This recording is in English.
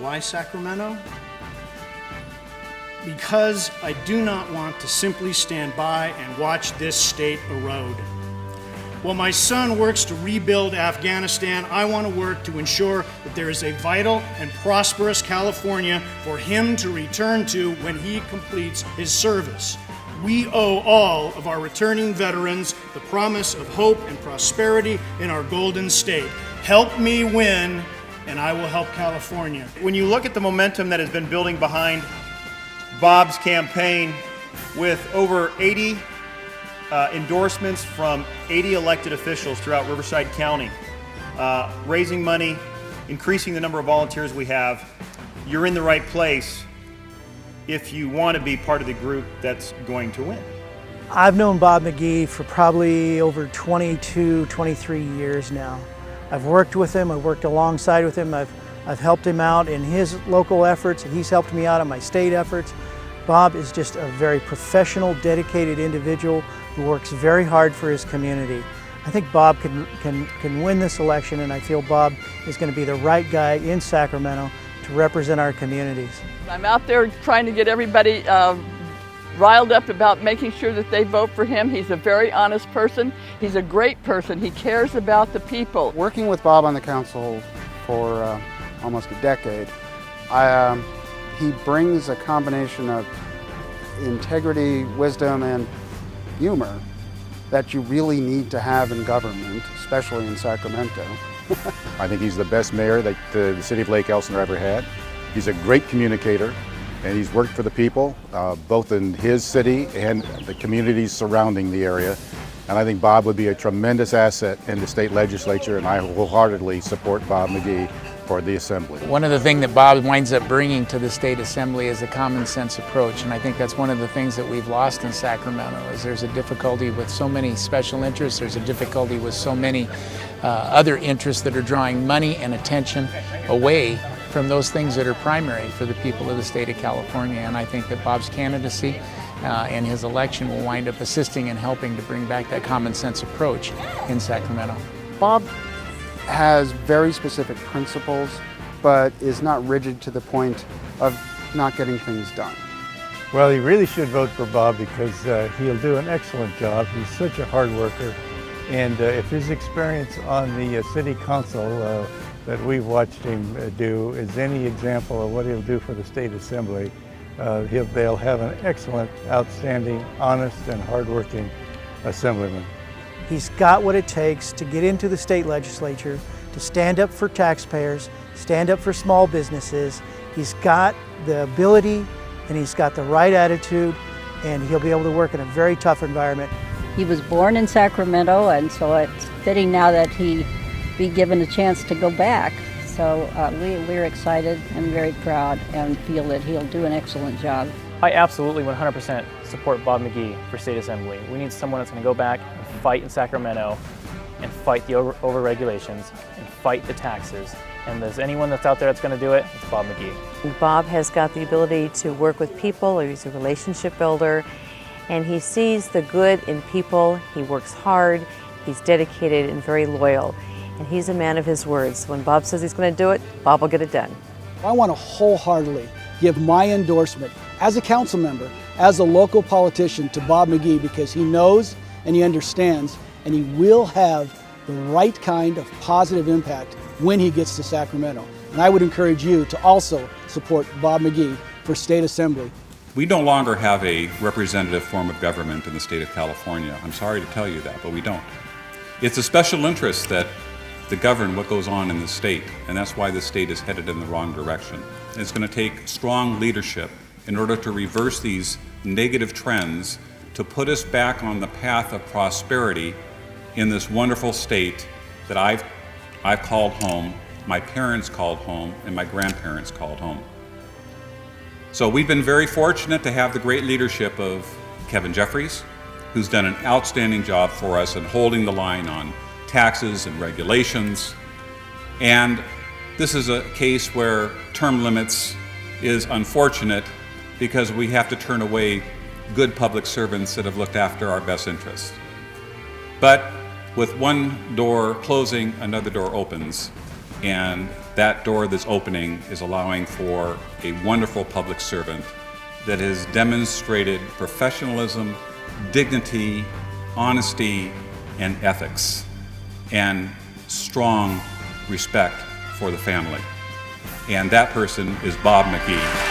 Why Sacramento? Because I do not want to simply stand by and watch this state erode. While my son works to rebuild Afghanistan, I want to work to ensure that there is a vital and prosperous California for him to return to when he completes his service. We owe all of our returning veterans the promise of hope and prosperity in our golden state. Help me win, and I will help California. When you look at the momentum that has been building behind Bob's campaign, with over 80 endorsements from 80 elected officials throughout Riverside County, raising money, increasing the number of volunteers we have, you're in the right place if you want to be part of the group that's going to win. I've known Bob Magee for probably over 22, 23 years now. I've worked with him, I've worked alongside with him, I've helped him out in his local efforts, and he's helped me out in my state efforts. Bob is just a very professional, dedicated individual who works very hard for his community. I think Bob can win this election, and I feel Bob is going to be the right guy in Sacramento to represent our communities. I'm out there trying to get everybody riled up about making sure that they vote for him. He's a very honest person. He's a great person. He cares about the people. Working with Bob on the council for almost a decade, he brings a combination of integrity, wisdom, and humor that you really need to have in government, especially in Sacramento. I think he's the best mayor that the city of Lake Elsinore ever had. He's a great communicator, and he's worked for the people, both in his city and the communities surrounding the area. And I think Bob would be a tremendous asset in the state legislature, and I wholeheartedly support Bob Magee for the Assembly. One of the things that Bob winds up bringing to the state assembly is a common sense approach, and I think that's one of the things that we've lost in Sacramento. Is there's a difficulty with so many special interests, there's a difficulty with so many other interests that are drawing money and attention away from those things that are primary for the people of the state of California. And I think that Bob's candidacy and his election will wind up assisting and helping to bring back that common sense approach in Sacramento. Bob has very specific principles, but is not rigid to the point of not getting things done. Well, you really should vote for Bob because he'll do an excellent job. He's such a hard worker. And if his experience on the city council that we've watched him do is any example of what he'll do for the state assembly, they'll have an excellent, outstanding, honest, and hardworking assemblyman. He's got what it takes to get into the state legislature, to stand up for taxpayers, stand up for small businesses. He's got the ability and he's got the right attitude, and he'll be able to work in a very tough environment. He was born in Sacramento, and so it's fitting now that he be given a chance to go back. So we're excited and very proud and feel that he'll do an excellent job. I absolutely 100% support Bob Magee for state assembly. We need someone that's going to go back and fight in Sacramento and fight the over-regulations and fight the taxes. And there's anyone that's out there that's going to do it, it's Bob Magee. Bob has got the ability to work with people. He's a relationship builder, and he sees the good in people. He works hard, he's dedicated and very loyal, and he's a man of his words. When Bob says he's going to do it, Bob will get it done. I want to wholeheartedly give my endorsement as a council member, as a local politician, to Bob Magee, because he knows and he understands, and he will have the right kind of positive impact when he gets to Sacramento. And I would encourage you to also support Bob Magee for state assembly. We no longer have a representative form of government in the state of California. I'm sorry to tell you that, but we don't. It's a special interest that govern what goes on in the state, and that's why the state is headed in the wrong direction. And it's going to take strong leadership in order to reverse these negative trends, to put us back on the path of prosperity in this wonderful state that I've called home, my parents called home, and my grandparents called home. So we've been very fortunate to have the great leadership of Kevin Jeffries, who's done an outstanding job for us in holding the line on taxes and regulations. And this is a case where term limits is unfortunate because we have to turn away good public servants that have looked after our best interests. But with one door closing, another door opens. And that door that's opening is allowing for a wonderful public servant that has demonstrated professionalism, dignity, honesty, and ethics, and strong respect for the family. And that person is Bob Magee.